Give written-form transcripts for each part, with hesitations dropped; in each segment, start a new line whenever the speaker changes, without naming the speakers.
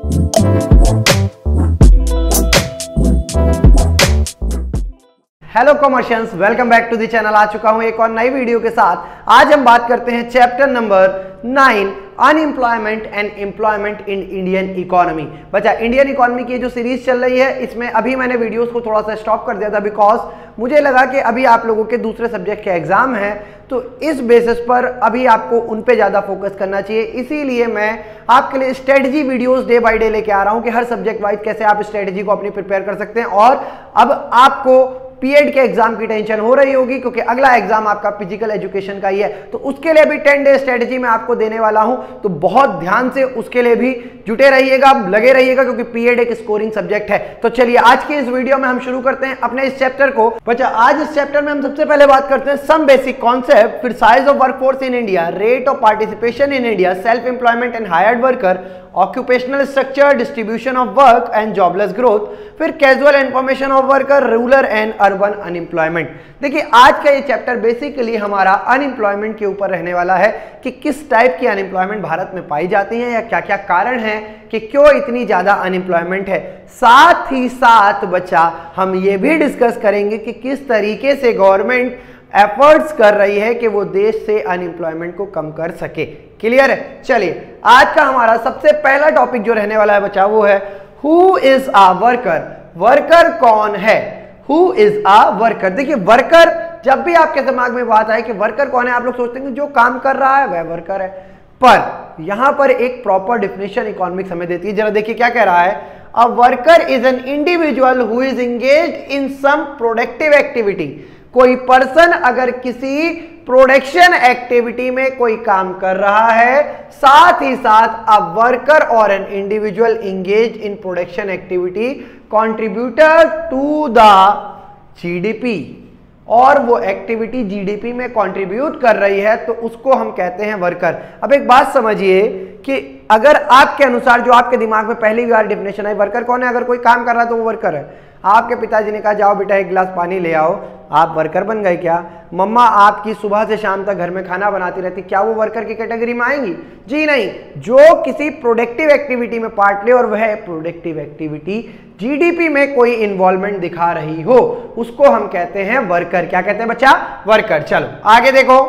Hello commercians, welcome back to the channel. आ चुका हूं एक और नई वीडियो के साथ। आज हम बात करते हैं chapter number 9 unemployment and employment in Indian economy. बच्चा, इंडियन इकोनॉमी की जो सीरीज चल रही है, इसमें अभी मैंने वीडियोस को थोड़ा सा स्टॉप कर दिया था बिकॉज मुझे लगा कि अभी आप लोगों के दूसरे सब्जेक्ट के एग्जाम हैं, तो इस बेसिस पर अभी आपको उन पे ज़्यादा फोकस करना चाहिए। इसीलिए मैं आपके लिए strategy videos day by day लेके आ रहा हूं कि हर सब्जेक्ट वाइज कैसे आप स्ट्रेटजी को अपनी प्रिपेयर कर सकते हैं। और अब आपको पीएड के एग्जाम की टेंशन हो रही होगी क्योंकि अगला एग्जाम आपका फिजिकल एजुकेशन का ही है, तो उसके लिए भी 10 डे स्ट्रेटजी मैं आपको देने वाला हूं, तो बहुत ध्यान से उसके लिए भी जुटे रहिएगा, लगे रहिएगा, क्योंकि पीएड एक स्कोरिंग सब्जेक्ट है। तो चलिए आज की इस वीडियो में हम शुरू करते हैं अपने इस चैप्टर को। बच्चा, आज इस चैप्टर में हम सबसे पहले बात करते हैं सम बेसिक कॉन्सेप्ट, फिर size of workforce in India, rate of participation in India, self employment and hired worker, occupational structure, distribution of work and jobless growth, फिर casual information of worker, rural and urban unemployment. देखिए, आज का ये chapter basically हमारा unemployment के ऊपर रहने वाला है कि किस टाइप की अनएम्प्लॉयमेंट भारत में पाई जाती है या क्या क्या कारण है कि क्यों इतनी ज्यादा अनएम्प्लॉयमेंट है। साथ ही साथ बच्चा, हम ये भी डिस्कस करेंगे कि किस तरीके से गवर्नमेंट एफर्ट्स कर रही है कि वो देश से अनएम्प्लॉयमेंट को कम कर सके। क्लियर है? चलिए, आज का हमारा सबसे पहला टॉपिक जो रहने वाला है बच्चा, वो है who is a worker. Worker कौन है? Who is a worker. देखिए, वर्कर, जब भी आपके दिमाग में बात आए कि वर्कर कौन है, आप लोग सोचते हैं कि जो काम कर रहा है वह वर्कर है, पर यहां पर एक प्रॉपर डिफिनेशन इकोनॉमिक्स हमें देती है। जरा देखिए क्या कह रहा है। A worker is an individual who is engaged in some productive activity. कोई पर्सन अगर किसी प्रोडक्शन एक्टिविटी में कोई काम कर रहा है, साथ ही साथ अ वर्कर और an individual engage in production activity contributor to the GDP, और वो एक्टिविटी जीडीपी में कंट्रीब्यूट कर रही है, तो उसको हम कहते हैं वर्कर। अब एक बात समझिए कि अगर आपके अनुसार जो आपके दिमाग में पहली बार डिफिनेशन है, वर्कर कौन है? अगर कोई काम कर रहा है तो वो वर्कर है। आपके पिताजी ने कहा जाओ बेटा एक गिलास पानी ले आओ, आप वर्कर बन गए क्या? मम्मा आपकी सुबह से शाम तक घर में खाना बनाती रहती, क्या वो वर्कर की कैटेगरी में आएंगी? जी नहीं। जो किसी प्रोडक्टिव एक्टिविटी में पार्ट ले और वह प्रोडक्टिव एक्टिविटी जीडीपी में कोई इन्वॉल्वमेंट दिखा रही हो, उसको हम कहते हैं वर्कर। क्या कहते हैं बच्चा? वर्कर। चलो आगे देखो।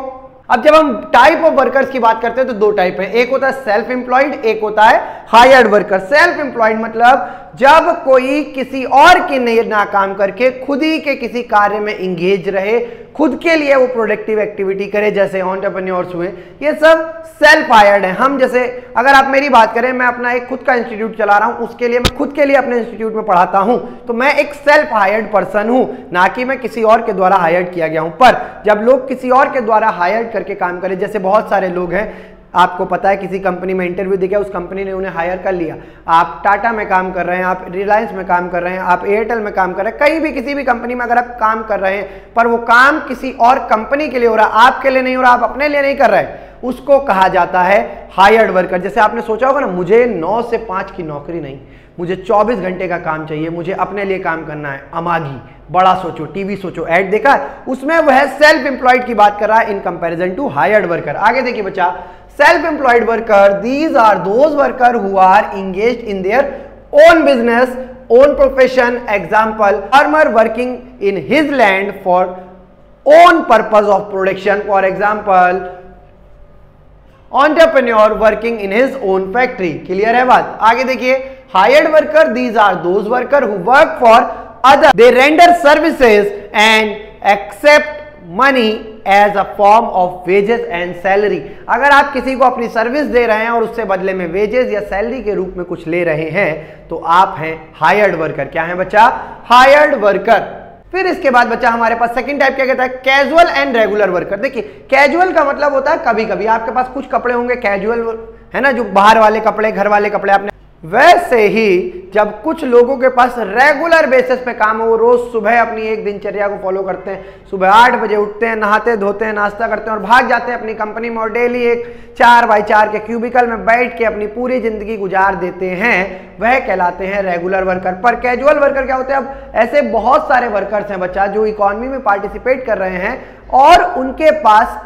अब जब हम टाइप ऑफ वर्कर्स की बात करते हैं तो दो टाइप है, एक होता है सेल्फ एम्प्लॉयड, एक होता है हायर्ड वर्कर। सेल्फ एम्प्लॉयड मतलब जब कोई किसी और के लिए ना काम करके खुद ही के किसी कार्य में इंगेज रहे, खुद के लिए वो प्रोडक्टिव एक्टिविटी करे, जैसे एंटरप्रेन्योर्स हुए, ये सब सेल्फ हायर्ड है। हम जैसे, अगर आप मेरी बात करें, मैं अपना एक खुद का इंस्टीट्यूट चला रहा हूं, उसके लिए मैं खुद के लिए अपने इंस्टीट्यूट में पढ़ाता हूं, तो मैं एक सेल्फ हायर्ड पर्सन हूं, ना कि मैं किसी और के द्वारा हायर्ड किया गया हूं। पर जब लोग किसी और के द्वारा हायर्ड करके काम करें, जैसे बहुत सारे लोग हैं, आपको पता है किसी कंपनी में इंटरव्यू दिया, उस कंपनी ने उन्हें हायर कर लिया, आप टाटा में काम कर रहे हैं, आप रिलायंस में काम कर रहे हैं, आप एयरटेल में काम कर रहे हैं, कहीं भी किसी भी कंपनी में अगर आप काम कर रहे हैं, पर वो काम किसी और कंपनी के लिए हो रहा है, आपके लिए नहीं हो रहा, आप अपने लिए नहीं कर रहे, उसको कहा जाता है हायर्ड वर्कर। जैसे आपने सोचा होगा ना, मुझे 9 से 5 की नौकरी नहीं, मुझे 24 घंटे का काम चाहिए, मुझे अपने लिए काम करना है। अमागी, बड़ा सोचो, टीवी सोचो, ऐड देखा, उसमें वह सेल्फ एम्प्लॉयड की बात कर रहा है in comparison to hired worker. आगे देखिए बच्चा, self-employed worker, these are those worker who are engaged in their own business, own profession. Example, farmer working in his land for own purpose of production. For example, entrepreneur working in his own factory. Clear है बात? आगे देखिए, hired worker, these are those worker who work for other. They render services and accept money as a form of wages and salary. अगर आप किसी को अपनी service दे रहे हैं और उससे बदले में वेजेस या सैलरी के रूप में कुछ ले रहे हैं, तो आप हैं हायर्ड वर्कर। क्या है बच्चा? Hired worker. फिर इसके बाद बच्चा हमारे पास सेकंड टाइप क्या कहता है? Casual and regular worker. देखिए, कैजुअल का मतलब होता है कभी कभी आपके पास कुछ कपड़े होंगे कैजुअल, है ना, जो बाहर वाले कपड़े, घर वाले कपड़े आपने, वैसे ही जब कुछ लोगों के पास रेगुलर बेसिस पे काम हो, वो रोज सुबह अपनी एक दिनचर्या को फॉलो करते हैं, सुबह 8 बजे उठते हैं, नहाते धोते हैं, नाश्ता करते हैं और भाग जाते हैं अपनी कंपनी में और डेली एक 4x4 के क्यूबिकल में बैठ के अपनी पूरी जिंदगी गुजार देते हैं, वह कहलाते हैं रेगुलर वर्कर। पर कैजुअल वर्कर क्या होते हैं? अब ऐसे बहुत सारे वर्कर्स हैं बच्चा जो इकोनॉमी में पार्टिसिपेट कर रहे हैं और उनके पास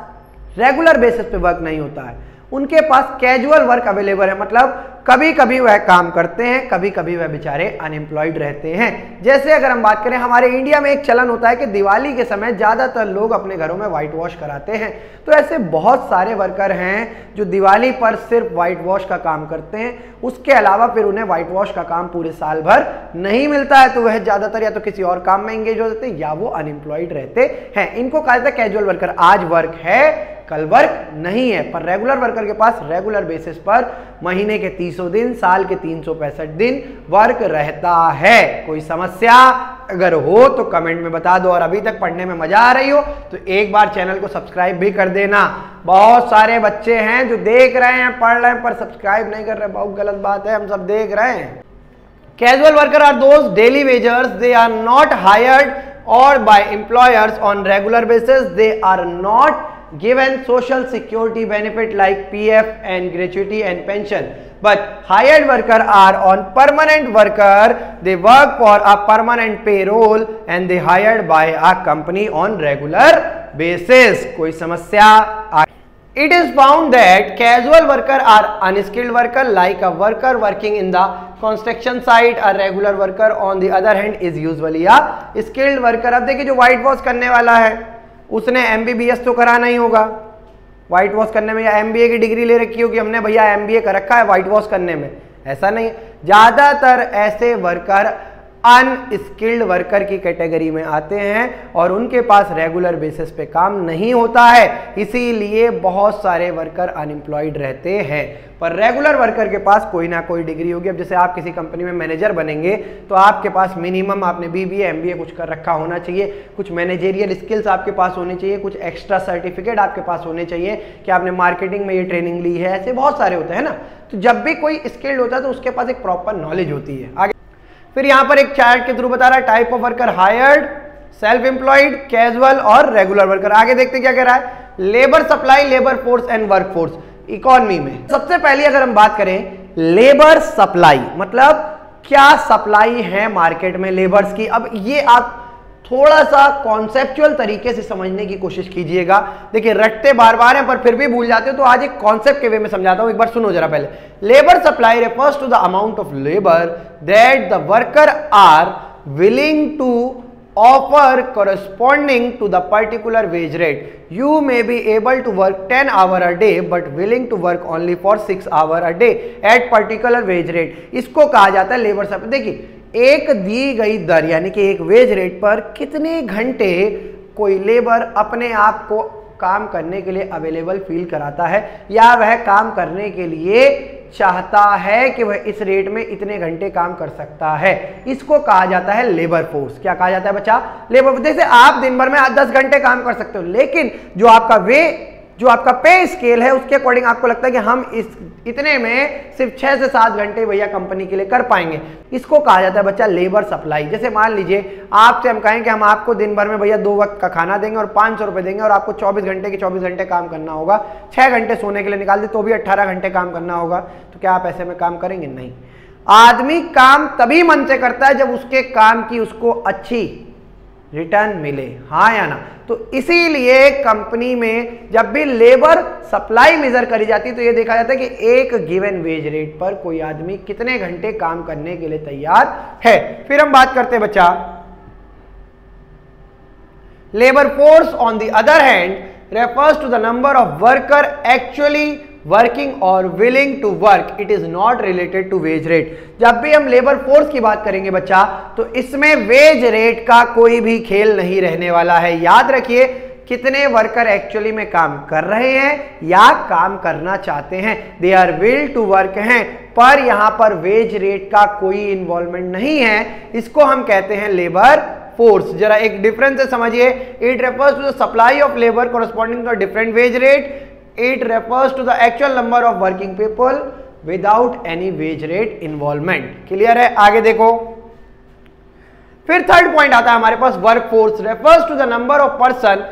रेगुलर बेसिस पे वर्क नहीं होता है, उनके पास कैजुअल वर्क अवेलेबल है, मतलब कभी कभी वह काम करते हैं, कभी कभी वह बेचारे अनएम्प्लॉयड रहते हैं। जैसे अगर हम बात करें, हमारे इंडिया में एक चलन होता है कि दिवाली के समय ज्यादातर लोग अपने घरों में व्हाइट वॉश कराते हैं। तो ऐसे बहुत सारे वर्कर हैं जो दिवाली पर सिर्फ व्हाइट वॉश का काम करते हैं, उसके अलावा फिर उन्हें व्हाइट वॉश का काम पूरे साल भर नहीं मिलता है। तो वह ज्यादातर या तो किसी और काम में एंगेज हो जाते हैं या वो अनएम्प्लॉयड रहते हैं। इनको कहा जाता है कैजुअल वर्कर। आज वर्क है, कल वर्क नहीं है। पर रेगुलर वर्कर के पास रेगुलर बेसिस पर महीने के 300 दिन, साल के 365 दिन वर्क रहता है। कोई समस्या अगर हो तो कमेंट में बता दो, और अभी तक पढ़ने में मजा आ रही हो तो एक बार चैनल को सब्सक्राइब भी कर देना। बहुत सारे बच्चे हैं जो देख रहे हैं, पढ़ रहे हैं, पर सब्सक्राइब नहीं कर रहे। बहुत गलत बात है, हम सब देख रहे हैं। Casual worker are those daily wagers, they are not hired और by employers on regular basis, they are not given social security benefit like PF and gratuity and pension, but hired worker are on permanent worker, they work for a permanent payroll and they hired by a company on regular basis। कोई समस्या? It is found that casual worker are unskilled worker like a worker working in the construction site, a regular worker on the other hand is usually a skilled worker। अब देखिए, जो white wash करने वाला है उसने MBBS तो कराना ही होगा व्हाइट वॉश करने में, या MBA की डिग्री ले रखी होगी हमने, भैया MBA कर रखा है व्हाइट वॉश करने में, ऐसा नहीं। ज्यादातर ऐसे वर्कर अनस्किल्ड वर्कर की कैटेगरी में आते हैं और उनके पास रेगुलर बेसिस पे काम नहीं होता है, इसीलिए बहुत सारे वर्कर अनएम्प्लॉयड रहते हैं। पर रेगुलर वर्कर के पास कोई ना कोई डिग्री होगी। अब जैसे आप किसी कंपनी में मैनेजर बनेंगे तो आपके पास मिनिमम आपने BBA MBA कुछ कर रखा होना चाहिए, कुछ मैनेजेरियल स्किल्स आपके पास होने चाहिए, कुछ एक्स्ट्रा सर्टिफिकेट आपके पास होने चाहिए कि आपने मार्केटिंग में ये ट्रेनिंग ली है। ऐसे बहुत सारे होते हैं ना। तो जब भी कोई स्किल्ड होता है तो उसके पास एक प्रॉपर नॉलेज होती है। आगे फिर यहाँ पर एक चार्ट के थ्रू बता रहा है type of worker, hired, self employed, casual और रेगुलर वर्कर। आगे देखते क्या कह रहा है, labour supply, labour force and work force economy में। सबसे पहले अगर हम बात करें लेबर सप्लाई, मतलब क्या सप्लाई है मार्केट में लेबर्स की। अब ये आप थोड़ा सा कॉन्सेप्चुअल तरीके से समझने की कोशिश कीजिएगा। देखिए, रटते बार बार हैं पर फिर भी भूल जाते हो, तो आज एक कॉन्सेप्ट के वे में समझाता हूं, एक बार सुनो जरा पहले। Labour supply refers to the amount of labour that the worker are willing to offer corresponding to the particular wage rate. You may be able to work 10 hours a day but willing to work only for 6 hours a day at particular wage rate. इसको कहा जाता है labour supply. देखिए, एक दी गई दर यानी कि एक वेज रेट पर कितने घंटे कोई लेबर अपने आप को काम करने के लिए अवेलेबल फील कराता है या वह काम करने के लिए चाहता है कि वह इस रेट में इतने घंटे काम कर सकता है, इसको कहा जाता है लेबर फोर्स। क्या कहा जाता है बच्चा? Labour force. जैसे आप दिन भर में 10 घंटे काम कर सकते हो, लेकिन जो आपका पे स्केल है उसके अकॉर्डिंग आपको लगता है कि हम इतने में सिर्फ 6 से 7 घंटे भैया कंपनी के लिए कर पाएंगे, इसको कहा जाता है बच्चा लेबर सप्लाई। जैसे मान लीजिए आपसे हम कहें कि हम आपको दिन भर में भैया 2 वक्त का खाना देंगे और 500 रुपए देंगे और आपको 24 घंटे के 24 घंटे काम करना होगा, 6 घंटे सोने के लिए निकाल दे तो भी 18 घंटे काम करना होगा, तो क्या आप ऐसे में काम करेंगे? नहीं। आदमी काम तभी मन से करता है जब उसके काम की उसको अच्छी रिटर्न मिले, हाँ या ना। तो इसीलिए कंपनी में जब भी लेबर सप्लाई मेजर करी जाती है तो ये देखा जाता है कि एक गिवन वेज रेट पर कोई आदमी कितने घंटे काम करने के लिए तैयार है। फिर हम बात करते हैं बच्चा labour force on the other hand refers to the number of worker actually working or willing to work. It is not related to wage rate. जब भी हम लेबर फोर्स की बात करेंगे बच्चा तो इसमें वेज रेट का कोई भी खेल नहीं रहने वाला है। याद रखिए, कितने वर्कर एक्चुअली में काम कर रहे हैं या काम करना चाहते हैं, they are will to work हैं, पर यहां पर वेज रेट का कोई इन्वॉल्वमेंट नहीं है, इसको हम कहते हैं लेबर फोर्स। जरा एक डिफरेंस समझिए, it refers to the supply of labour corresponding to different wage rate, it refers to the actual number of working people without any wage rate involvement. Clear है? आगे देखो, फिर थर्ड पॉइंट आता है हमारे पास, workforce refers to the number of person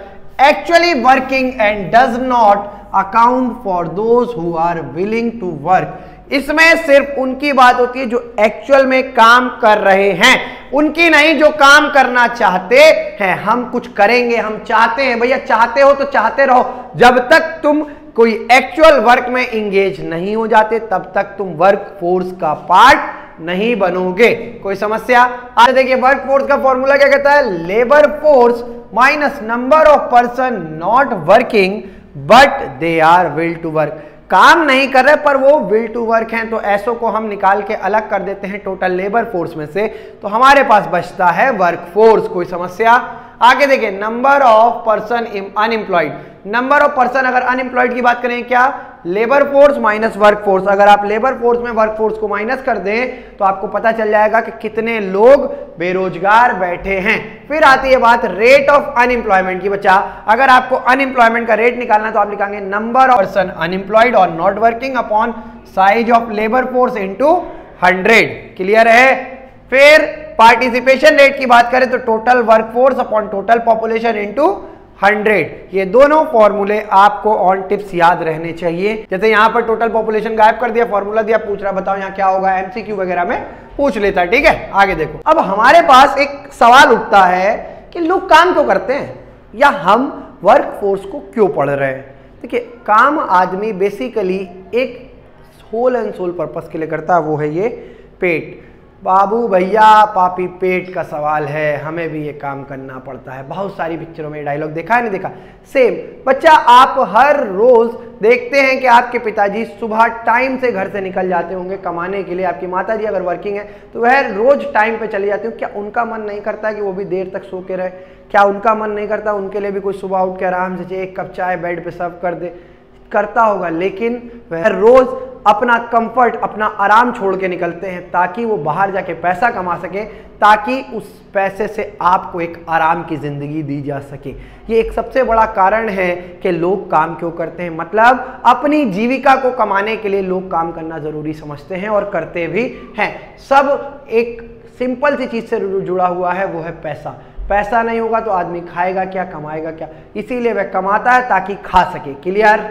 actually working and does not account for those who are willing to work. इसमें सिर्फ उनकी बात होती है जो एक्चुअल में काम कर रहे हैं, उनकी नहीं जो काम करना चाहते हैं। हम कुछ करेंगे, हम चाहते हैं, भैया चाहते हो तो चाहते रहो, जब तक तुम कोई एक्चुअल वर्क में इंगेज नहीं हो जाते तब तक तुम वर्क फोर्स का पार्ट नहीं बनोगे। कोई समस्या? आगे देखिए, वर्क फोर्स का फॉर्मूला क्या कहता है? Labour force minus number of person not working but they are will to work. काम नहीं कर रहे पर वो विल टू वर्क हैं, तो ऐसो को हम निकाल के अलग कर देते हैं टोटल लेबर फोर्स में से, तो हमारे पास बचता है वर्क फोर्स। कोई समस्या? आगे देखिए, number of person unemployed. Number of person अगर अनएम्प्लॉयड की बात करें, क्या? Labour force minus work force. अगर आप लेबर फोर्स में वर्क फोर्स को माइनस कर दें तो आपको पता चल जाएगा कि कितने लोग बेरोजगार बैठे हैं। फिर आती है बात रेट ऑफ अनएम्प्लॉयमेंट की। बच्चा, अगर आपको अनएम्प्लॉयमेंट का रेट निकालना तो आप लिखेंगे नंबर ऑफ पर्सन अनएम्प्लॉयड और not working upon size of labour force into 100। Clear है? फिर पार्टिसिपेशन रेट की बात करें तो total workforce upon total population into 100। ये दोनों फॉर्मूले आपको ऑन टिप्स याद रहने चाहिए। जैसे यहां पर टोटल पॉपुलेशन गायब कर दिया, फॉर्मूला दिया, पूछ रहा बताओ यहां क्या होगा, एमसीक्यू वगैरह में पूछ लेता है। ठीक है, आगे देखो। अब हमारे पास एक सवाल उठता है कि लोग काम क्यों करते हैं या हम वर्क फोर्स को क्यों पढ़ रहे हैं। देखिए, काम आदमी बेसिकली एक होल एंड सोल पर्पस के लिए करता है, वो है ये पेट। बाबू भैया पापी पेट का सवाल है, हमें भी ये काम करना पड़ता है। बहुत सारी पिक्चरों में डायलॉग देखा है, नहीं देखा? सेम बच्चा, आप हर रोज देखते हैं कि आपके पिताजी सुबह टाइम से घर से निकल जाते होंगे कमाने के लिए। आपकी माताजी अगर वर्किंग है तो वह रोज टाइम पे चली जाती हो। क्या उनका मन नहीं करता कि वो भी देर तक सो के रहे? क्या उनका मन नहीं करता उनके लिए भी कोई सुबह उठ के आराम से एक कप चाय बेड पे सर्व कर दे? करता होगा, लेकिन वह रोज अपना कंफर्ट, अपना आराम छोड़ के निकलते हैं ताकि वो बाहर जाके पैसा कमा सके, ताकि उस पैसे से आपको एक आराम की जिंदगी दी जा सके। ये एक सबसे बड़ा कारण है कि लोग काम क्यों करते हैं। मतलब अपनी जीविका को कमाने के लिए लोग काम करना जरूरी समझते हैं और करते भी हैं। सब एक सिंपल सी चीज से जुड़ा हुआ है, वो है पैसा। पैसा नहीं होगा तो आदमी खाएगा क्या, कमाएगा क्या? इसीलिए वह कमाता है ताकि खा सके। Clear?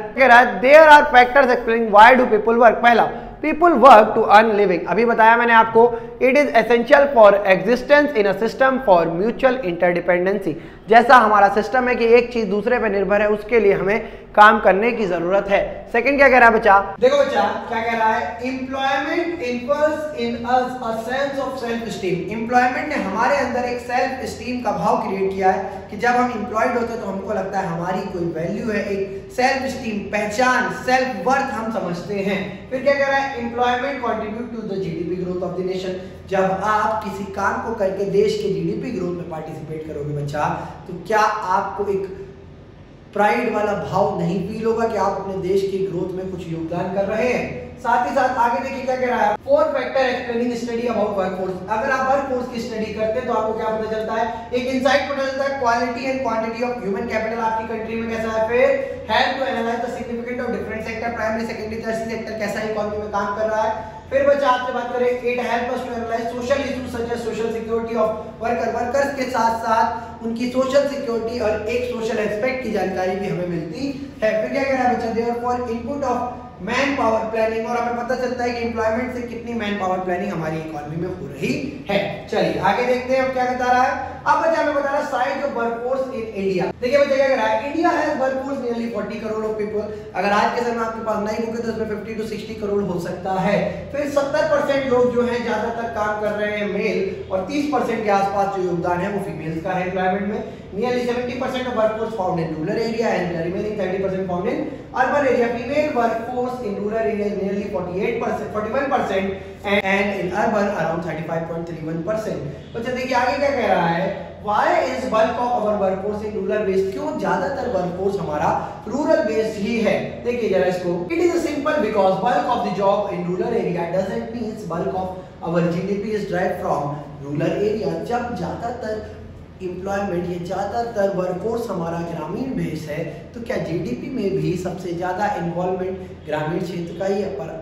There are factors explaining why do people work. पहला, people work to earn living. अभी बताया मैंने आपको, it is essential for existence in a system for mutual interdependency. जैसा हमारा सिस्टम है कि एक चीज दूसरे पर निर्भर है, उसके लिए हमें काम करने की जरूरत है। सेकंड क्या कह रहा है बच्चा? देखो बच्चा, क्या कह रहा है? Employment infers in us a sense of self esteem. Employment ने हमारे अंदर एक सेल्फ स्टीम का भाव क्रिएट किया है कि जब हम एम्प्लॉयड होते हैं तो हमको लगता है हमारी कोई वैल्यू है, एक सेल्फ स्टीम, पहचान, सेल्फ वर्थ हम समझते हैं। फिर क्या कह रहा है? Employment contribute to the GDP growth of the nation. जब आप किसी काम को करके देश के जीडीपी ग्रोथ में पार्टिसिपेट करोगे बच्चा, तो क्या आपको एक प्राइड वाला भाव नहीं फील होगा कि आप अपने देश की ग्रोथ में कुछ योगदान कर रहे हैं? साथ ही साथ आगे देखिए क्या कह रहा है? Four factor explaining study about workforce. अगर आप वर्कफोर्स की स्टडी करते हैं तो आपको क्या पता चलता है? एक इनसाइट पता चलता है, quality and quantity of human capital आपकी कंट्री में कैसा है। फिर help to analyse the significant of different sector, primary secondary tertiary sector कैसा इकोनॉमी में काम कर रहा है। फिर बच्चा आपसे बात करें, it help us to analyse social issues such as social security of worker. Workers के साथ साथ उनकी सोशल सिक्योरिटी और एक सोशल एस्पेक्ट की जानकारी भी हमें मिलती है। फिर क्या कह रहा है बच्चा? Therefore input of man power planning, और हमें पता चलता है कि एम्प्लॉयमेंट से कितनी मैन पावर प्लानिंग हमारी इकोनॉमी में हो रही है। चलिए आगे देखते हैं अब क्या बता रहा है। अब बच्चा हमें बता रहा है size of workforce in India. देखिए बच्चा क्या कह रहा है? India has workforce nearly 40 crore of people. अगर आज के समय में आपके पास नहीं होंगे तो इसमें 50 to 60 करोड़ हो सकता है। फिर 70% लोग जो हैं ज्यादातर काम कर रहे हैं मेल, और 30% के आसपास जो योगदान है वो फीमेल्स का है एम्प्लॉयमेंट में। Nearly 70% of workforce found in rural area and the remaining 30% found in urban area. Female workforce in rural area is nearly 41% and in urban around 35.31%. बच्चा देखिए आगे क्या कह रहा है? Why is bulk of our workforce in rural based? क्यों ज्यादातर workforce हमारा रूरल बेस्ड ही है? देखिए जरा इसको। It is simple because bulk of the job in rural area doesn't mean bulk of our GDP is derived from rural area. जब ज्यादातर employment, ये ज्यादातर वर्कफोर्स हमारा ग्रामीण बेस है, तो क्या जीडीपी में भी सबसे ज्यादा इन्वॉल्वमेंट ग्रामीण क्षेत्र का ही है? पर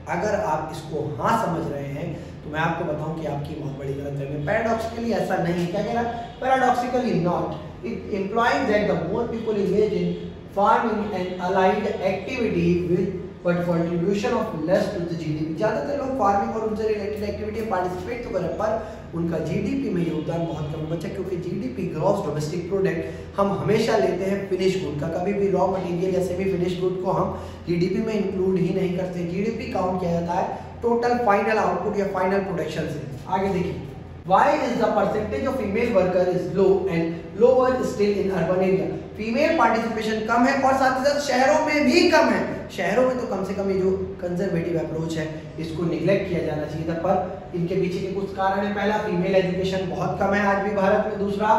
अगर आप इसको हाँ समझ रहे हैं तो मैं आपको बताऊं कि आपकी बहुत बड़ी गलती है। पैराडॉक्सिकली ऐसा नहीं। क्या कह रहा है? Paradoxically not. It implies that the more people engage in farming and allied activity will but contribution of less to the GDP. ज्यादातर लोग फार्मिंग और उनसे रिलेटेड एक्टिविटी में पार्टिसिपेट तो करें पर उनका जीडीपी में योगदान बहुत कम है बच्चा, क्योंकि जीडीपी ग्रॉस डोमेस्टिक प्रोडक्ट हम हमेशा लेते हैं फिनिश गुड का, कभी भी रॉ मटेरियल या सेमी फिनिश गुड को हम जीडीपी में इंक्लूड ही नहीं करते। जीडीपी काउंट किया जाता है टोटल फाइनल आउटपुट या फाइनल प्रोडक्शन से। आगे देखिए, Why is the percentage of female worker is low and lower still in urban area? Female participation कम है और साथ ही साथ शहरों में भी कम है। शहरों में तो कम से कम ये जो कंजर्वेटिव अप्रोच है इसको निगलेक्ट किया जाना चाहिए था, पर इनके पीछे के कुछ कारण है। पहला, फीमेल एजुकेशन बहुत कम है आज भी भारत में। दूसरा,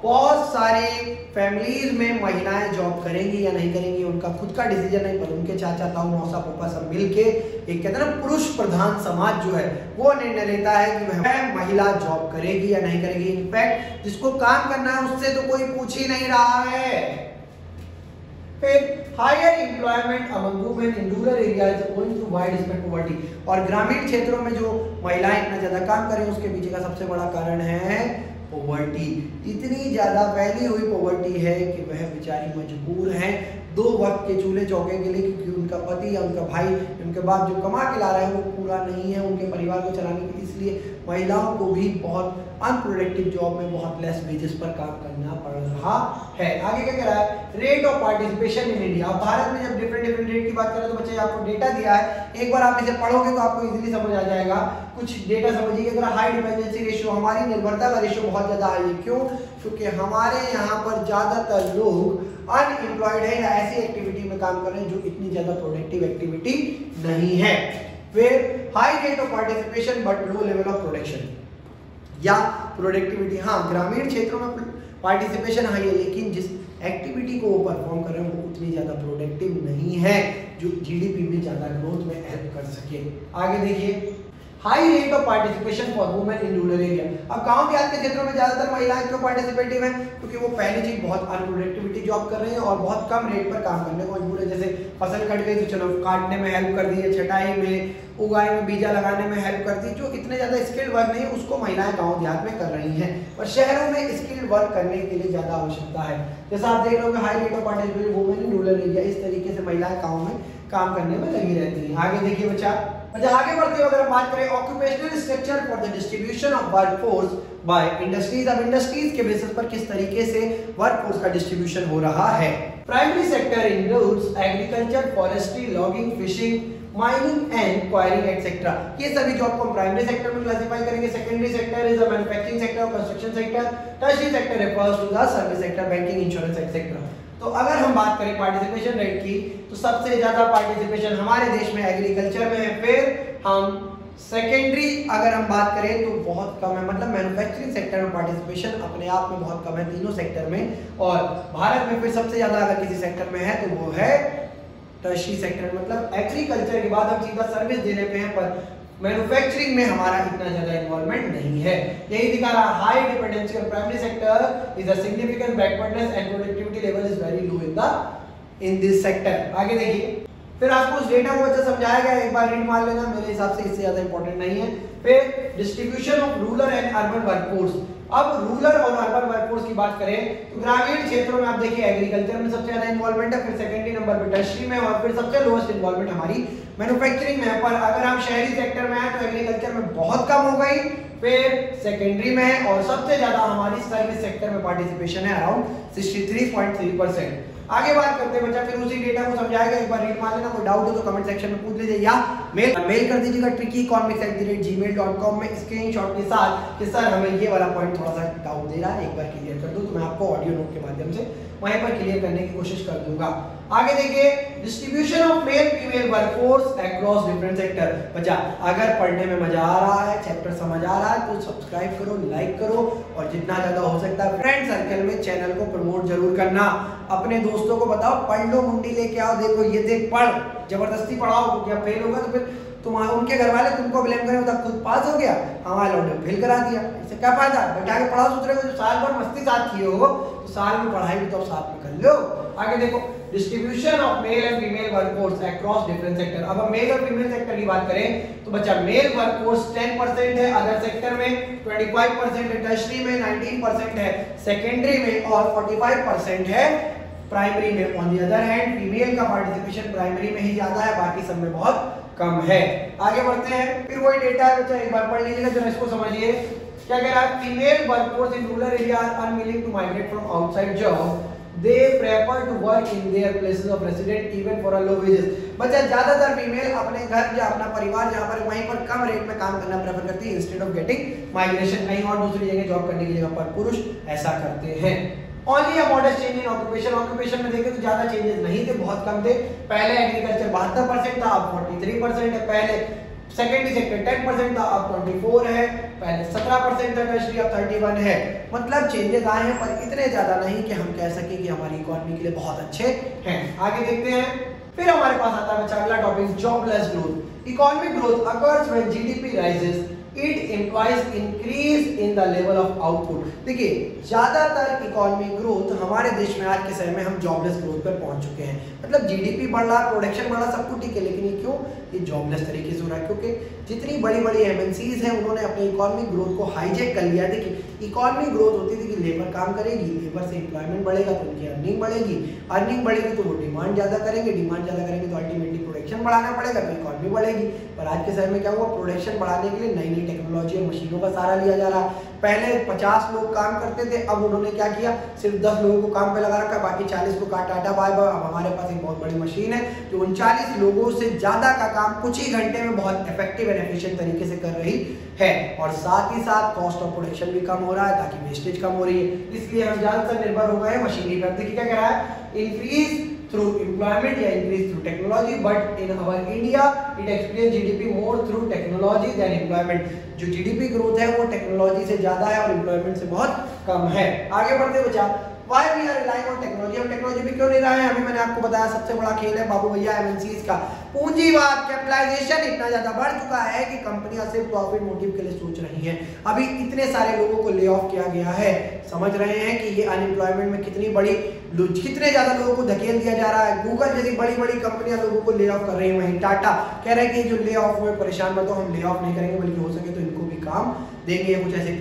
बहुत सारे फैमिलीज में महिलाएं जॉब करेंगी या नहीं करेंगी उनका खुद का डिसीजन नहीं, पर उनके चाचा ताऊ मौसा पापा सब मिलके एक कहते हैं ना पुरुष प्रधान समाज जो है वो निर्णय लेता है कि वह महिला जॉब करेगी या नहीं करेगी। इनफैक्ट जिसको काम करना है उससे तो कोई पूछ ही नहीं रहा है। फिर higher employment among women in rural areas owing to wide spread poverty, और ग्रामीण क्षेत्रों में जो महिलाएं इतना ज्यादा काम करें उसके पीछे का सबसे बड़ा कारण है पॉवर्टी। इतनी ज्यादा फैली हुई पॉवर्टी है कि वह बेचारी मजबूर हैं 2 वक्त के चूल्हे चौके के लिए, क्योंकि उनका पति या उनका भाई उनके बाप जो कमा के ला रहा है वो पूरा नहीं है उनके परिवार को चलाने के लिए। इसलिए महिलाओं को भी बहुत अनप्रोडक्टिव जॉब में बहुत लेस वेजेस पर काम करना पड़ रहा है। आगे क्या कह रहा है, rate of participation in India. Bharat में जब डिफरेंट रेट की बात करें तो बच्चे आपको डेटा दिया है, एक बार आप इसे पढ़ोगे तो आपको इजीली समझ आ जाएगा। कुछ डेटा समझिए, अगर हाई डिपेंडेंसी रेशियो, हमारी निर्भरता का रेशियो बहुत ज्यादा हाई है। क्यों? क्योंकि हमारे यहाँ पर ज्यादातर लोग अनएम्प्लॉयड है या ऐसी एक्टिविटी में काम कर रहे हैं जो इतनी ज्यादा प्रोडक्टिव एक्टिविटी नहीं है। फिर high rate of participation but low level of production या प्रोडक्टिविटी। हाँ, ग्रामीण क्षेत्रों में पार्टिसिपेशन हाई है लेकिन जिस एक्टिविटी को वो परफॉर्म कर रहे हैं वो उतनी ज्यादा प्रोडक्टिव नहीं है जो जीडीपी में ज्यादा ग्रोथ में हेल्प कर सके। आगे देखिए, high rate of participation for women in rural area. अब गांव देहात के क्षेत्रों में ज्यादातर महिलाएं क्यों पार्टिसिपेटिव हैं? क्योंकि वो पहली चीज बहुत अनप्रोडक्टिविटी जॉब कर रही हैं और बहुत कम रेट पर काम करने को मजबूर है। जैसे फसल कट गई तो चलो काटने में हेल्प कर दी है, छटाई में, उगाई में, बीजा लगाने में हेल्प कर दी। जो इतने ज्यादा स्किल्ड वर्क नहीं है उसको महिलाएं गाँव देहात में कर रही हैं, और शहरों में स्किल्ड वर्क करने के लिए ज्यादा आवश्यकता है। जैसा आप देख रहे हो high rate of participation women in rural area, इस तरीके से महिलाएं गाँव में काम करने में लगी रहती हैं। आगे देखिए बच्चा, आगे बढ़ते हुए अगर हम बात करें occupational structure for the distribution of workforce by industries. अब इंडस्ट्रीज के बेसिस पर किस तरीके से वर्कफोर्स का डिस्ट्रीब्यूशन हो रहा है। Primary sector includes agriculture, forestry, logging, fishing, mining and quarrying etcetera. ये सभी जॉब को हम प्राइमरी सेक्टर में क्लासिफाई करेंगे। Secondary sector is the manufacturing sector और construction sector. Tertiary sector refers to the service sector, banking, insurance etcetera. तो अगर हम बात करें पार्टिसिपेशन रेट की तो सबसे ज्यादा पार्टिसिपेशन हमारे देश में एग्रीकल्चर में है। फिर हम सेकेंडरी अगर हम बात करें तो बहुत कम है, मतलब मैन्युफैक्चरिंग सेक्टर में पार्टिसिपेशन अपने आप में बहुत कम है तीनों सेक्टर में। और भारत में फिर सबसे ज्यादा अगर किसी सेक्टर में है तो वो है टर्शियरी सेक्टर, मतलब एग्रीकल्चर के बाद हम सीधा सर्विस देने पे हैं, पर मैन्युफैक्चरिंग में हमारा इतना ज्यादा इन्वॉल्वमेंट नहीं है। यही दिखा रहा, high dependency on primary sector is a significant backwardness and productivity level is very low in this sector. आगे देखिए, फिर आपको उस डेटा को अच्छा समझाया गया, एक बार रीड मार लेना, मेरे हिसाब से इससे ज्यादा इंपॉर्टेंट नहीं है। फिर distribution of rural and urban workforce. अब रूरल और अर्बन वर्कफोर्स की बात करें तो ग्रामीण क्षेत्रों में आप देखिए एग्रीकल्चर में सबसे ज्यादा इन्वॉल्वमेंट है, फिर सेकेंडरी नंबर पे टर्शियरी में, और फिर सबसे लोएस्ट इन्वॉल्वमेंट हमारी मैन्युफैक्चरिंग में है। पर अगर हम शहरी सेक्टर में आए तो एग्रीकल्चर में बहुत कम हो गई, फिर सेकेंडरी में है, और सबसे ज्यादा हमारी सर्विस सेक्टर में पार्टिसिपेशन है अराउंड 63.3%। आगे बात करते हैं बच्चा, फिर उसी डेटा को समझाएगा, एक बार रीड मार लेना, कोई डाउट हो तो कमेंट सेक्शन में पूछ लीजिए या मेल कर दीजिएगा trickeconomics@gmail.com में स्क्रीनशॉट के साथ कि सर हमें ये वाला पॉइंट थोड़ा सा डाउट दे रहा है, एक बार क्लियर कर दो, तो मैं आपको ऑडियो नोट के माध्यम से वहीं पर क्लियर करने की कोशिश कर दूंगा। आगे देखिए, distribution of male female workforce across different sector. बच्चा अगर पढ़ने में मजा आ रहा है, चैप्टर समझ आ रहा है तो सब्सक्राइब करो, लाइक करो, और जितना ज्यादा हो सकता है फ्रेंड सर्कल में चैनल को प्रमोट जरूर करना। अपने दोस्तों को बताओ, पढ़ लो, मुंडी लेके आओ, देखो ये देख पढ़, जबरदस्ती पढ़ाओ, क्या फेल होगा तो फिर तुम उनके घर वाले तुमको ब्लेम करें, तब खुद पास हो गया, हमारे लौटे फेल करा दिया, इससे क्या फायदा? बैठा के पढ़ाओ सूत्रे को, जो साल भर मस्ती साथ किए हो तो साल में पढ़ाई भी तो साथ में कर लो। आगे देखो, distribution of male and female workforce across different sector. अब हम मेल और फीमेल सेक्टर की बात करें तो बच्चा मेल वर्कफोर्स 10% है, अदर सेक्टर में 25% है, टर्शियरी में 19% है, सेकेंडरी में और 45% है प्राइमरी में। On the other hand female का पार्टिसिपेशन प्राइमरी में ही ज्यादा है, बाकी सब में बहुत कम है। आगे बढ़ते हैं, फिर वही डेटा है बच्चा, एक बार पढ़ लीजिएगा जरा इसको समझिए। क्या कह रहा है, female workforce in rural area are unwilling to migrate from outside job, they prefer to work in their places of resident even for a low wages. बच्चा ज्यादातर फीमेल अपने घर या अपना परिवार जहां पर वहीं पर कम रेट में काम करना प्रेफर करती है इंस्टेड ऑफ गेटिंग माइग्रेशन कहीं और दूसरी जगह जॉब करने की जगह पर पुरुष ऐसा करते हैं। Only a modest change in occupation, occupation में देखें तो ज्यादा चेंजेस नहीं थे, बहुत कम थे। पहले एग्रीकल्चर 72% था, अब 43% है। पहले सेकेंडरी सेक्टर 10% था, अब 24 है। पहले 17% था टर्शरी, अब 31 है। मतलब चेंजेस आए हैं पर इतने ज्यादा नहीं कि हम कह सकें कि हमारी इकोनॉमी के लिए बहुत अच्छे हैं। आगे देखते हैं, फिर हमारे पास आता है बच्चा अगला topic, jobless growth. Economic growth occurs when GDP rises, it employees increase in the level of output. देखिए ज्यादातर इकोनॉमिक ग्रोथ हमारे देश में आज के समय में हम जॉबलेस ग्रोथ पर पहुंच चुके हैं। मतलब जीडीपी बढ़ रहा, प्रोडक्शन बढ़ रहा, सब कुछ ठीक है, लेकिन ये क्यों, ये जॉबलेस तरीके से हो रहा है क्योंकि जितनी बड़ी बड़ी एमएनसीज हैं उन्होंने अपने इकोनॉमिक ग्रोथ को हाईजैक कर लिया। देखिए इकोनॉमिक ग्रोथ होती थी कि लेबर काम करेगी, लेबर से एम्प्लॉयमेंट बढ़ेगा तो उनकी अर्निंग बढ़ेगी, अर्निंग बढ़ेगी तो वो डिमांड ज्यादा करेंगे, डिमांड ज्यादा करेंगे तो अल्टीमेटली प्रोडक्शन बढ़ाना पड़ेगा तो इकोनॉमी बढ़ेगी। पर आज के समय में क्या हुआ, प्रोडक्शन बढ़ाने के लिए नई नई टेक्नोलॉजी और मशीनों का सहारा लिया जा रहा है। पहले 50 लोग काम करते थे, अब उन्होंने क्या किया, सिर्फ 10 लोगों को काम पे लगा रखा, बाकी 40 को काटा टाटा बाय बाय। अब हमारे पास एक बहुत बड़ी मशीन है जो 39 लोगों से ज्यादा का काम कुछ ही घंटे में बहुत इफेक्टिव एंड एफिशिएंट तरीके से कर रही है। और साथ ही साथ कॉस्ट ऑफ प्रोडक्शन भी कम हो रहा है ताकि वेस्टेज कम हो रही है, इसलिए हम ज्यादातर निर्भर हो गए मशीनरी पर। देखिए क्या कह रहा है, इंक्रीज through employment या increase through technology, but in our India it experience GDP more through technology than employment। जो GDP ग्रोथ है वो टेक्नोलॉजी से ज्यादा है और एम्प्लॉयमेंट से बहुत कम है। आगे बढ़ते बच्चा, Why we are relying on technology? हम टेक्नोलॉजी पे क्यों नहीं रहे हैं? अभी मैंने आपको बताया सबसे बड़ा खेल है बाबू भैया एमएनसीज का। पूंजीवाद, कैपिटलाइजेशन इतना ज्यादा बढ़ चुका है कि कंपनियां सिर्फ प्रॉफिट मोटिव के लिए सोच रही हैं। अभी इतने सारे लोगों को ले ऑफ किया गया है, समझ रहे हैं कि ये अनएम्प्लॉयमेंट में कितनी बड़ी, कितने ज्यादा लोगों को धकेल दिया जा रहा है। गूगल जैसी बड़ी बड़ी कंपनियां लोगों को ले ऑफ कर रही है, वहीं टाटा कह रहे हैं कि जो ले ऑफ हुए परेशान मत हो, हम ले ऑफ नहीं करेंगे बल्कि हो सके तो इनको भी काम देंगे। कुछ ऐसे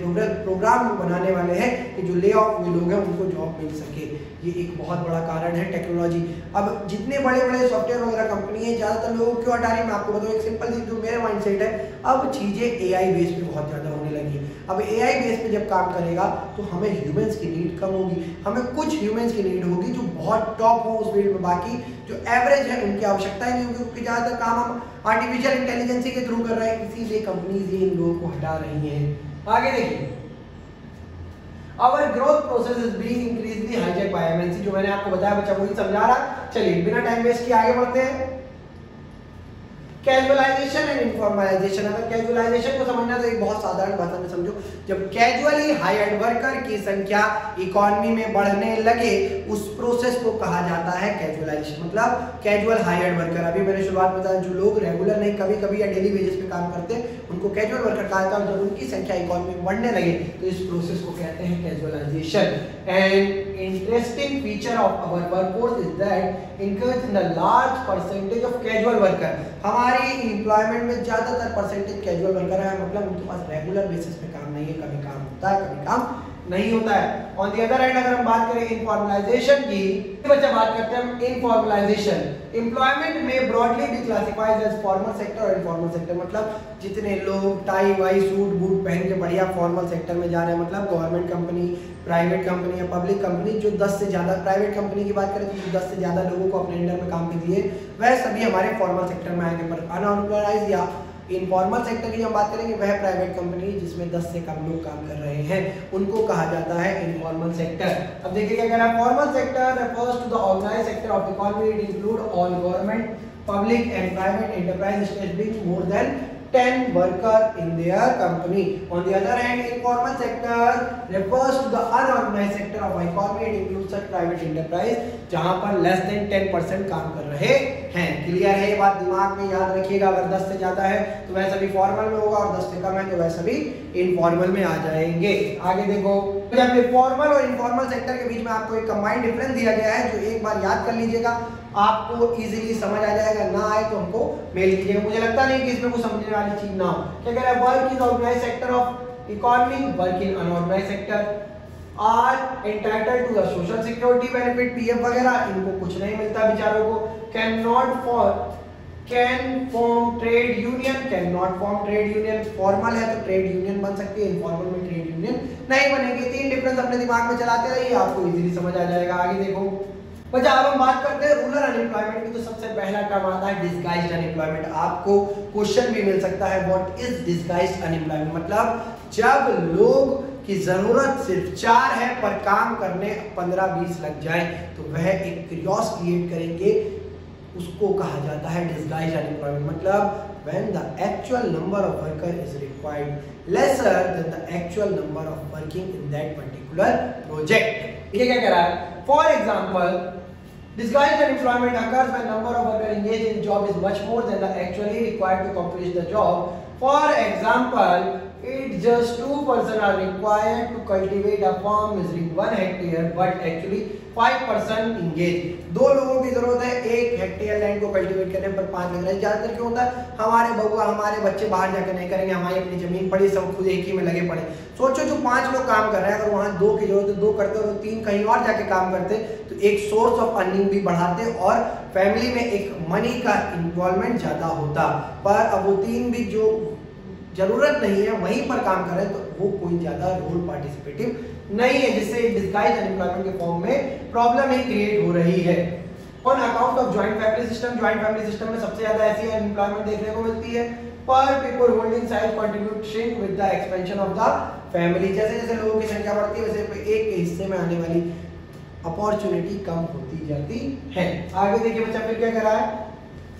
प्रोग्राम बनाने वाले हैं कि जो ले ऑफ हुए लोग हैं उनको जॉब मिल सके। ये एक बहुत बड़ा कारण है टेक्नोलॉजी। अब जितने बड़े बड़े सॉफ्टवेयर वगैरह कंपनी है ज्यादातर लोग क्यों हटा रही है, मैं आपको बताऊं एक सिंपल सी जो मेरा माइंडसेट है, अब चीजें एआई बेस पे बहुत ज्यादा होने लगी। अब एआई बेस पे जब काम करेगा तो हमें ह्यूमंस की नीड कम होगी, हमें कुछ ह्यूमंस की नीड होगी जो बहुत टॉप हो उस फील्ड में, बाकी जो एवरेज है उनकी आवश्यकता ही नहीं होगी क्योंकि ज्यादातर काम हम आर्टिफिशियल इंटेलिजेंस के थ्रू कर रहे हैं, इसीलिए कंपनीज ये इन लोगों को हटा रही हैं। आगे देखिए, Our growth process is being increasingly hijacked by MNC, जो मैंने आपको बताया बच्चा वही समझा रहा। चलिए बिना टाइम वेस्ट किए आगे बढ़ते हैं। Casualisation and informalisation. अगर कैजुअलाइजेशन को समझना तो एक बहुत साधारण भाषा में समझो, जब कैजुअली हायर्ड वर्कर की संख्या इकोनॉमी में बढ़ने लगे उस प्रोसेस को कहा जाता है कैजुअलाइजेशन। मतलब कैजुअल हायर्ड वर्कर, अभी मैंने शुरुआत में बताया जो लोग रेगुलर नहीं कभी कभी या डेली बेसिस पे काम करते हैं उनको कैजुअल वर्कर कहा जाता है। जब उनकी संख्या इकोनॉमी में बढ़ने लगे तो इस प्रोसेस को कहते हैं casualisation. And interesting feature of our workforce is that increase in the large percentage of casual worker. हमारी एम्प्लॉयमेंट में ज्यादातर परसेंटेज कैजुअल वर्कर है, मतलब उनके पास रेगुलर बेसिस पे काम नहीं है, कभी काम होता है कभी काम नहीं होता है। ऑन दी अदर हैंड अगर हम बात करें इनफॉर्मलाइजेशन की, बच्चा बात करते हैं इनफॉर्मलाइजेशन। एम्प्लॉयमेंट में broadly be classified as formal sector और इनफॉर्मल सेक्टर। मतलब जितने लोग टाई वाई सूट बूट पहन के बढ़िया फॉर्मल सेक्टर में जा रहे हैं, मतलब गवर्नमेंट कंपनी, प्राइवेट कंपनी या पब्लिक कंपनी, जो 10 से ज्यादा, प्राइवेट कंपनी की बात करें तो 10 से ज्यादा लोगों को अपने अंडर में काम पे दिए, वह सभी हमारे फॉर्मल सेक्टर में आएंगे। पर अनऑर्गेनाइज्ड या इनफॉर्मल सेक्टर की हम बात करेंगे वह प्राइवेट कंपनी जिसमें 10 से कम लोग काम कर रहे हैं, उनको कहा जाता है इनफॉर्मल सेक्टर। अब देखिए क्या कह रहा है, formal sector refers to the organized sector of the economy. It include all government, public and private enterprise establishing more than 10 worker in their company. On the other hand, informal sector refers to the unorganized sector of economy. It includes such private enterprise जहां पर less than 10% काम कर रहे हैं। Clear है ये बात, दिमाग में याद रखिएगा। अगर 10 से ज्यादा है तो वह सभी फॉर्मल में होगा और 10 से कम है तो वह सभी इनफॉर्मल में आ जाएंगे। आगे देखो, जब फॉर्मल और इनफॉर्मल सेक्टर के बीच में आपको एक कंबाइंड डिफरेंस दिया गया है जो एक बार याद कर लीजिएगा, आपको इजीली समझ आ जाएगा। ना आए तो हमको मेल कीजिएगा, मुझे लगता नहीं कि इसमें कुछ समझने वाली चीज ना हो। क्या कह रहा है, work is organised sector of economy, work in unorganised sector. Are entitled to the social security benefit, PF वगैरह, इनको कुछ नहीं मिलता बेचारों को। Can form trade union, cannot form trade union, formal है तो ट्रेड यूनियन बन सकती है, इनफॉर्मल में ट्रेड यूनियन नहीं बनेगी। तीन डिफरेंस अपने दिमाग में चलाते रहिए, आपको इजीली समझ आ जाएगा। आगे देखो बच्चा, अब हम बात करते हैं रूरल अनएम्प्लॉयमेंट की, तो सबसे पहला टर्म आता है डिस्गाइज्ड अनएम्प्लॉयमेंट। आपको क्वेश्चन भी मिल सकता है व्हाट इज डिस्गाइज्ड अनएम्प्लॉयमेंट, मतलब जब लोग की जरूरत सिर्फ 4 है पर काम करने 15-20 लग जाए तो वह एक क्रियोस क्रिएट करेंगे, उसको कहा जाता है डिस्गाइज्ड अनएम्प्लॉयमेंट। मतलब when the actual number of worker is required lesser than the actual number of working in that particular project। ये क्या कह रहा है? For example, disguised unemployment occurs when number of worker engaged in job is much more than the actually required to accomplish the job. For example, it just 2 person are required to cultivate a farm measuring 1 hectare, but actually 5 person engaged। 2 लोगों की जरूरत है 1 hectare land को cultivate करने पर 5 लग रहा है। ज्यादातर क्यों होता है? हमारे बउआ हमारे बच्चे बाहर जाकर नहीं करेंगे, हमारी अपनी जमीन पड़ी, सब खुद एक ही में लगे पड़े। सोचो जो 5 लोग काम कर रहे हैं, अगर वहां 2 की जरूरत है 2 करते और 3 कहीं और जाके काम करते तो एक सोर्स ऑफ अर्निंग भी बढ़ाते और फैमिली में एक मनी का इन्वॉल्वमेंट ज्यादा होता। पर अब वो 3 भी जो जरूरत नहीं है वहीं पर काम कर रहे हैं तो वो कोई ज्यादा रोल पार्टिसिपेटिव नहीं है, जिससे डिस्गाइज्ड अनएम्प्लॉयमेंट के फॉर्म में प्रॉब्लम ही क्रिएट हो रही है। On account of joint family system, joint family system में सबसे ज्यादा ऐसी अनएम्प्लॉयमेंट देखने को मिलती है। पर people holding size contribution with the expansion of the family, जैसे जैसे लोगों की संख्या बढ़ती है वैसे एक के हिस्से में आने वाली अपॉर्चुनिटी कम होती जाती है। आगे देखिए बच्चा फिर क्या कर रहा है?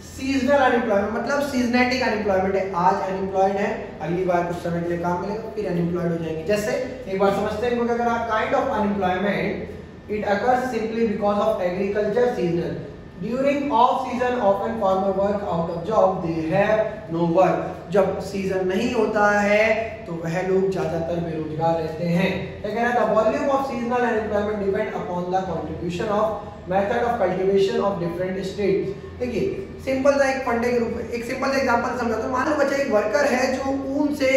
सीजनल अनएम्प्लॉयमेंट, मतलब सीजनेटिक अनएम्प्लॉयमेंट है, आज अनएम्प्लॉयड है, अगली बार कुछ समय के लिए काम मिलेगा फिर अनएम्प्लॉयड हो जाएंगे। जैसे एक बार समझते हैं क्या करा, kind of unemployment it occurs simply because of agriculture seasonal, during off season often farmer work out of job, they have no work. जब सीजन नहीं होता है तो वह लोग ज्यादातर बेरोजगार रहते हैं। क्या कह रहा है? The volume of seasonal unemployment depend upon the contribution of method of cultivation of different states. देखिए सिंपल सा एक फंडे के रूप में एक सिंपल सा एग्जांपल समझाता हूं। मान लो बच्चा एक वर्कर है जो ऊन से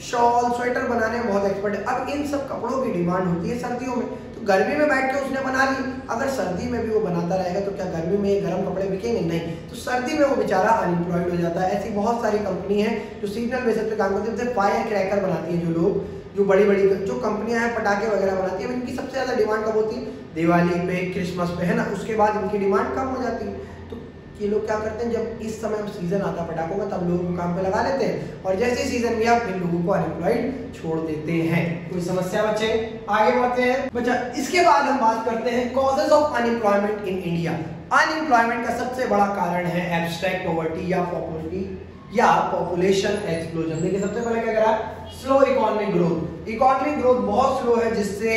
शॉल स्वेटर बनाने में बहुत एक्सपर्ट है। अब इन सब कपड़ों की डिमांड होती है सर्दियों में, तो गर्मी में बैठ के उसने बना ली, अगर सर्दी में भी वो बनाता रहेगा तो क्या गर्मी में गर्म कपड़े बिकेंगे? नहीं, तो सर्दी में वो बेचारा अनएम्प्लॉयड हो जाता है। ऐसी बहुत सारी कंपनी है जो सीजनल बेसिस पे काम करती है, जैसे फायर क्रैकर बनाती है जो लोग, जो बड़ी बड़ी जो कंपनियां हैं पटाखे वगैरह बनाती है, इनकी सबसे ज्यादा डिमांड कब होती है? दिवाली पे, क्रिसमस पे, है ना, उसके बाद इनकी डिमांड कम हो जाती है। तो ये लोग क्या करते हैं, जब इस समय सीजन आता है पटाखों का तब लोगों को काम पे लगा लेते हैं और जैसे ही सीजन गया फिर लोगों को अनएम्प्लॉयड छोड़ देते हैं। कोई समस्या बच्चे? आगे बढ़ते हैं बच्चा। इसके बाद हम बात करते हैं causes of unemployment in India. Unemployment का सबसे बड़ा कारण है एब्स्ट्रैक्ट पॉवर्टी या पॉपुलरिटी या पॉपुलेशन एक्सप्लोजन। देखिए सबसे पहले क्या करा? Slow economic growth. Economic growth बहुत स्लो है जिससे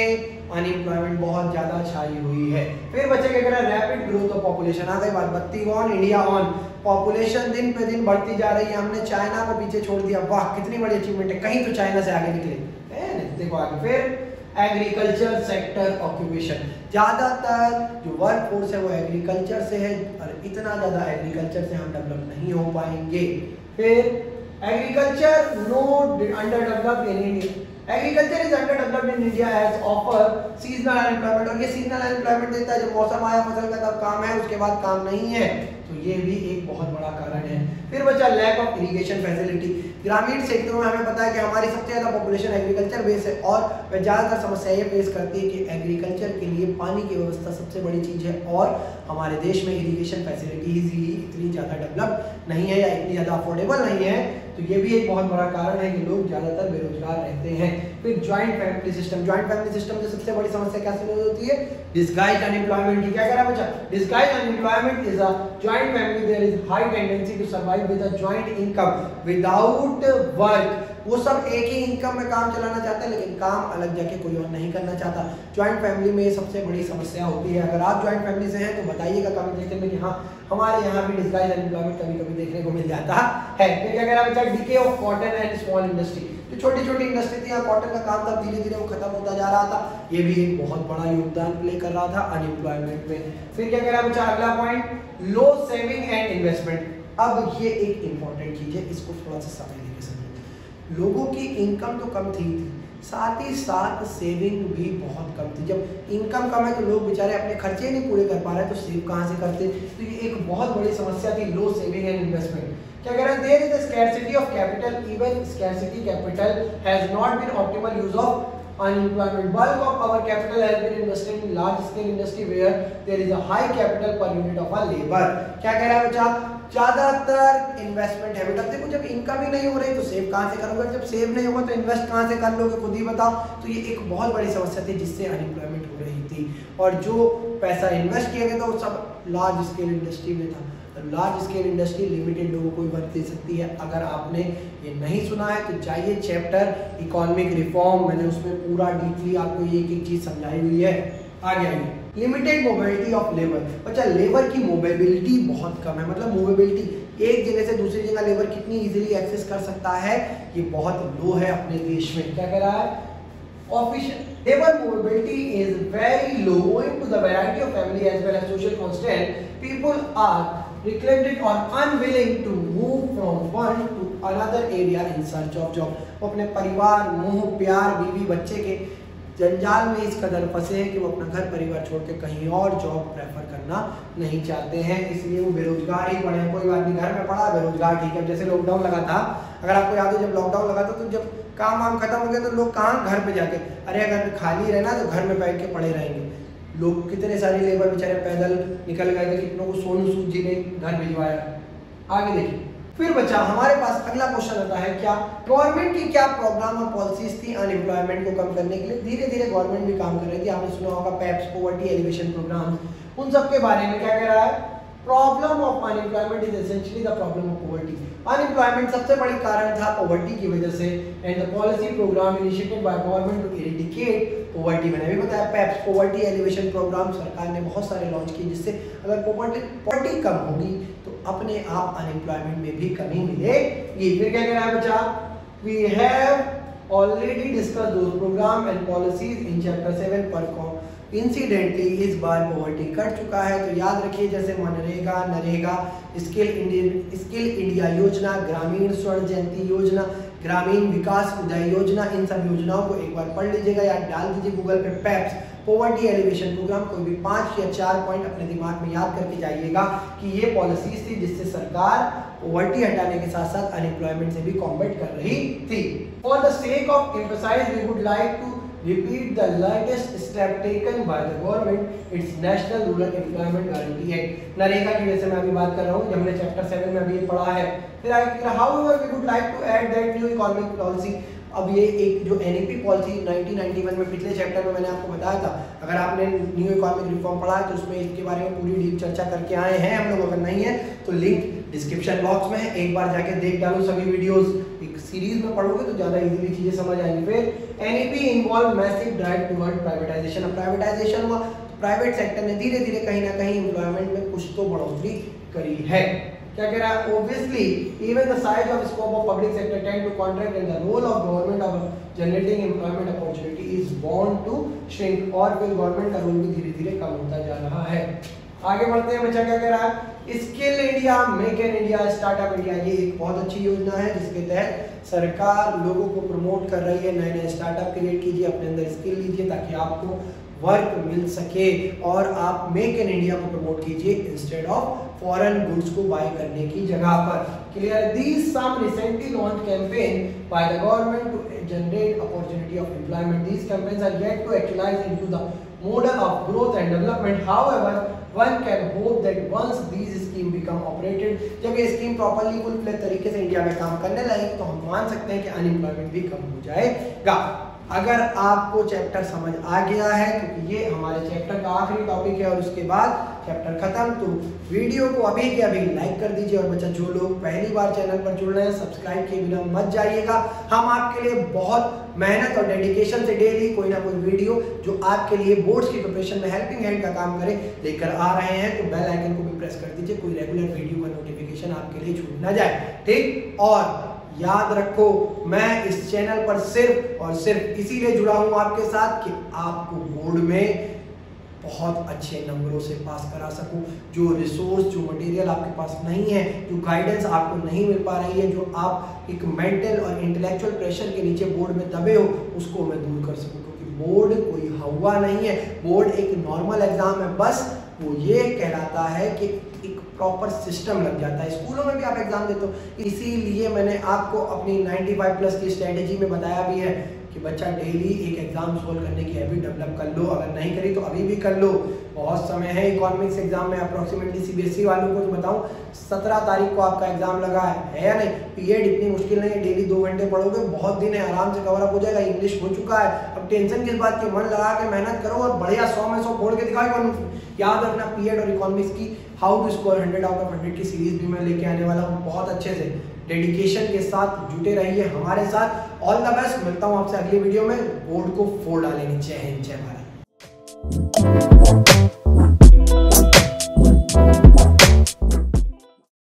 अनएम्प्लॉयमेंट बहुत ज्यादा छाई हुई है। फिर बच्चे क्या कह रहा है? Rapid growth of population. आ गई बात, बत्ती ऑन इंडिया ऑन। पॉपुलेशन दिन पे दिन बढ़ती जा रही है, हमने चाइना को पीछे छोड़ दिया। वाह कितनी बड़ी अचीवमेंट है, कहीं तो चाइना से आगे निकले हैं। देखो आगे फिर एग्रीकल्चर सेक्टर ऑक्यूपेशन, ज्यादातर जो वर्क फोर्स है वो एग्रीकल्चर से है और इतना ज्यादा एग्रीकल्चर से हम डेवलप नहीं हो पाएंगे। फिर agriculture no underdeveloped in India, agriculture is underdeveloped in India as offer seasonal unemployment, और ये सीजनल अनएम्प्लॉयमेंट देता है, जब मौसम आया फसल का तब काम है, उसके बाद काम नहीं है, तो ये भी एक बहुत बड़ा कारण है। फिर बचा लैक ऑफ इरिगेशन फैसिलिटी। ग्रामीण क्षेत्रों में हमें पता है कि हमारी सबसे ज्यादा पॉपुलेशन एग्रीकल्चर बेस है और वह ज्यादातर समस्या ये फेस करती है कि एग्रीकल्चर के लिए पानी की व्यवस्था सबसे बड़ी चीज है और हमारे देश में इरिगेशन फैसिलिटीज ही इतनी ज्यादा डेवलप नहीं है या इतनी ज्यादा अफोर्डेबल नहीं है, तो ये भी एक बहुत बड़ा कारण है कि लोग ज्यादातर बेरोजगार रहते हैं। फिर joint family system, joint family system से सबसे बड़ी समस्या क्या शुरू होती है? डिस्गाइज्ड अनएम्प्लॉयमेंट की। क्या कह रहा है बच्चा? Disguised unemployment is a joint family, there is high tendency to survive with a joint income without work. वो सब एक ही इनकम में काम चलाना चाहते हैं लेकिन काम अलग जाके कोई और नहीं करना चाहता। ज्वाइंट फैमिली में ये सबसे बड़ी समस्या होती है। अगर आप ज्वाइंट फैमिली से हैं तो बताइएगा कमेंट सेक्शन में कि हाँ हमारे यहाँ भी डिस्गाइज्ड अनएम्प्लॉयमेंट कभी कभी देखने को मिल जाता है। तो क्या कह रहा है बच्चा? DK of cotton and small industry, जो छोटी छोटी इंडस्ट्री थी, कॉटन का काम था, धीरे धीरे वो खत्म होता जा रहा था, ये भी एक बहुत बड़ा योगदान प्ले कर रहा था अनएम्प्लॉयमेंट में। फिर क्या कह रहा है बच्चा? अगला point, low saving and investment. अब ये एक इंपॉर्टेंट चीज है, इसको थोड़ा सा समय देके समझिए। लोगों की इनकम तो कम थी साथ ही साथ सेविंग भी बहुत कम थी। जब इनकम कम है तो लोग बेचारे अपने खर्चे नहीं पूरे कर पा रहे, तो सेव कहाँ से करते? तो ये एक बहुत बड़ी समस्या थी, लो सेविंग एंड इन्वेस्टमेंट। क्या कह रहे हैं? There is a scarcity of capital, even scarcity capital has not been optimal use of unemployment. Bulk of our capital has been invested in large scale industry where there is a high capital per unit of our labor. क्या कह रहा है बच्चा? ज्यादातर investment habit. अब देखो जब income ही नहीं हो रही तो सेव कहाँ से करोगे? जब सेव नहीं होगा तो इन्वेस्ट कहाँ से कर लोगे? खुद ही बताओ। तो ये एक बहुत बड़ी समस्या थी जिससे अनएम्प्लॉयमेंट हो रही थी, और जो पैसा इन्वेस्ट किया गया था वो सब लार्ज स्केल इंडस्ट्री में था। लार्ज स्केल इंडस्ट्री लिमिटेड लोगों को वर्क दे सकती है। अगर आपने ये नहीं सुना है तो जाइए चैप्टर इकोनॉमिक रिफॉर्म, मैंने उसमें पूरा डीपली आपको एक एक चीज समझाई हुई है। आगे आइए, लिमिटेड मोबिलिटी ऑफ लेबर। अच्छा, लेबर की मोबिलिटी बहुत कम है, मतलब मोबिलिटी एक जगह से दूसरी जगह लेबर कितनी इजीली एक्सेस कर सकता है, ये बहुत लो है अपने देश में। क्या कह रहा है? Official labor mobility is very low owing to the variety of family as well as social constraint. People are reluctant or unwilling to move from one to another area in search of job. वो अपने परिवार, मोह प्यार, बीवी बच्चे के जंजाल में इस कदर फंसे हैं कि वो अपना घर परिवार छोड़ के कहीं और जॉब प्रेफर करना नहीं चाहते हैं, इसलिए वो बेरोजगार ही पड़े। कोई बात नहीं, घर में पड़ा बेरोजगार, ठीक है। जैसे लॉकडाउन लगा था, अगर आपको याद है जब लॉकडाउन लगा था तो जब काम वाम खत्म हो गया तो लोग कहाँ? घर पे जाके, अरे अगर खाली रहना तो घर में बैठ के पड़े रहेंगे। लोग कितने सारे लेबर बेचारे पैदल निकल गए थे, कितनों को सोनू सूद जी ने घर भिजवाया। आगे देखिए, फिर बच्चा हमारे पास अगला क्वेश्चन आता है, क्या गवर्नमेंट की क्या प्रोग्राम और पॉलिसीज थी अनएम्प्लॉयमेंट को कम करने के लिए? धीरे धीरे गवर्नमेंट भी काम कर रही थी, आपने सुना होगा पैप्स, पॉवर्टी एलिवेशन प्रोग्राम, उन सब के बारे में क्या कह रहा है? Problem of unemployment is essentially the problem of poverty. Unemployment सबसे बड़ी कारण था पॉवर्टी की वजह से, and the policy programme initiated by government to eradicate poverty. मैंने भी बताया पैप्स, पॉवर्टी एलिवेशन प्रोग्राम सरकार ने बहुत सारे लॉन्च किए, जिससे अगर पॉवर्टी कम होगी तो अपने आप अनएम्प्लॉयमेंट में भी कमी मिलेगी। फिर क्या कह रहा है बच्चा? We have already discuss those programme and policies in chapter 7 पर इंसिडेंटली इस बार पॉवर्टी कट चुका है। तो याद रखिए, जैसे मनरेगा, नरेगा, स्किल इंडिया योजना, ग्रामीण स्वर्ण जयंती योजना, ग्रामीण विकास उदय योजना, इन सब योजनाओं को एक बार पढ़ लीजिएगा या डाल दीजिए गूगल पे पैप्स, पॉवर्टी एलिवेशन प्रोग्राम। कोई भी 5 या 4 पॉइंट अपने दिमाग में याद करके जाइएगा कि ये पॉलिसीज थी जिससे सरकार पॉवर्टी हटाने के साथ साथ अनएम्प्लॉयमेंट से भी कॉम्बैट कर रही थी। For the sake of emphasise we would like to repeat the latest step taken by the government, its National Rural Employment Guarantee Act। NREGA की वजह से मैं अभी बात कर रहा हूँ, हमने चैप्टर 7 में अभी ये पढ़ा है। फिर आगे however we would like to add that new economic policy। अब ये एक जो एनईपी पॉलिसी 1991 में पिछले चैप्टर में मैंने आपको बताया था, अगर आपने न्यू इकोनॉमिक रिफॉर्म पढ़ा है तो उसमें इसके बारे में पूरी डीप चर्चा करके आए हैं हम लोग। अगर नहीं है तो लिंक डिस्क्रिप्शन बॉक्स में है, एक बार जाके देख डालो सभी वीडियोस। एक सीरीज में पढ़ोगे तो ज़्यादा इजीली चीज़ें समझ आएंगी। फिर NEP involve massive drive toward privatisation. अब प्राइवेटाइजेशन हुआ, प्राइवेट सेक्टर ने धीरे धीरे कहीं ना कहीं एम्प्लॉयमेंट में कुछ तो बढ़ोतरी करी है। क्या कह रहा है? Obviously, even the size of scope of public sector tend to contract and the role of government of generating employment opportunity is bound to shrink। और फिर गवर्नमेंट का रोल भी धीरे धीरे कम होता जा रहा है। आगे बढ़ते हैं बच्चा, क्या कह रहा है? Skill India, make in India, startup India, ये एक बहुत अच्छी योजना है जिसके तहत सरकार लोगों को प्रमोट कर रही है। नए नए स्टार्टअप क्रिएट कीजिए, अपने अंदर स्किल लीजिए ताकि आपको वर्क मिल सके, और आप मेक इन इंडिया को प्रमोट कीजिए इंस्टेड ऑफ फॉरेन गुड्स को बाय करने की जगह पर। Clear? These some recently launch campaign by the government to generate opportunity of employment. These campaigns are yet to actualise into the model of growth and development. However, one can hope that once these scheme become operated, जब ये scheme properly full fledge तरीके से India में काम करने लगेगी तो हम मान सकते हैं कि अनएम्प्लॉयमेंट भी कम हो जाएगा। अगर आपको चैप्टर समझ आ गया है, क्योंकि ये हमारे चैप्टर का आखिरी टॉपिक है और उसके बाद चैप्टर खत्म, तो वीडियो को अभी के अभी लाइक कर दीजिए। और बच्चा, जो लोग पहली बार चैनल पर जुड़ रहे हैं, सब्सक्राइब किए बिना मत जाइएगा। हम आपके लिए बहुत मेहनत और डेडिकेशन से डेली कोई ना कोई वीडियो जो आपके लिए बोर्ड्स की प्रिपरेशन में हेल्पिंग हैंड का काम करे लेकर आ रहे हैं। तो बेल आइकन को भी प्रेस कर दीजिए, कोई रेगुलर वीडियो का नोटिफिकेशन आपके लिए छूट ना जाए, ठीक? और याद रखो, मैं इस चैनल पर सिर्फ और सिर्फ इसीलिए जुड़ा हूं आपके साथ कि आपको बोर्ड में
बहुत अच्छे नंबरों से पास करा सकूं। जो रिसोर्स, जो मटेरियल आपके पास नहीं है, जो गाइडेंस आपको नहीं मिल पा रही है, जो आप एक मेंटल और इंटेलेक्चुअल प्रेशर के नीचे बोर्ड में दबे हो, उसको मैं दूर कर सकूं। क्योंकि बोर्ड कोई हवा नहीं है, बोर्ड एक नॉर्मल एग्जाम है, बस वो ये कहलाता है कि एक प्रॉपर सिस्टम लग जाता है। स्कूलों में भी आप एग्जाम देते हो, इसीलिए मैंने आपको अपनी 95 प्लस की स्ट्रेटेजी में बताया भी है कि बच्चा डेली एक एग्जाम सोल्व करने की हैबिट डेवलप कर लो। अगर नहीं करी तो अभी भी कर लो, बहुत समय है। इकोनॉमिक्स एग्जाम में अप्रोक्सीमेटली सीबीएसई वालों को तो बताऊं 17 तारीख को आपका एग्जाम लगा है या नहीं। पीरियड इतनी मुश्किल नहीं है, डेली 2 घंटे पढ़ोगे, बहुत दिन है, आराम से कवर अप हो जाएगा। इंग्लिश हो चुका है, अब टेंशन किस बात की, मन लगा के मेहनत करो और बढ़िया 100 में 100 फोड़ के दिखाओ। याद रखना पीरियड और इकोनॉमिक्स की how to score 100 out of 100 की सीरीज भी मैं लेके आने वाला हूँ। बहुत अच्छे से डेडिकेशन के साथ जुटे रहिए हमारे साथ। ऑल द बेस्ट, मिलता हूँ आपसे अगली वीडियो में। बोर्ड को फोड़ डालेंगे। जय हिंद, जय भारत।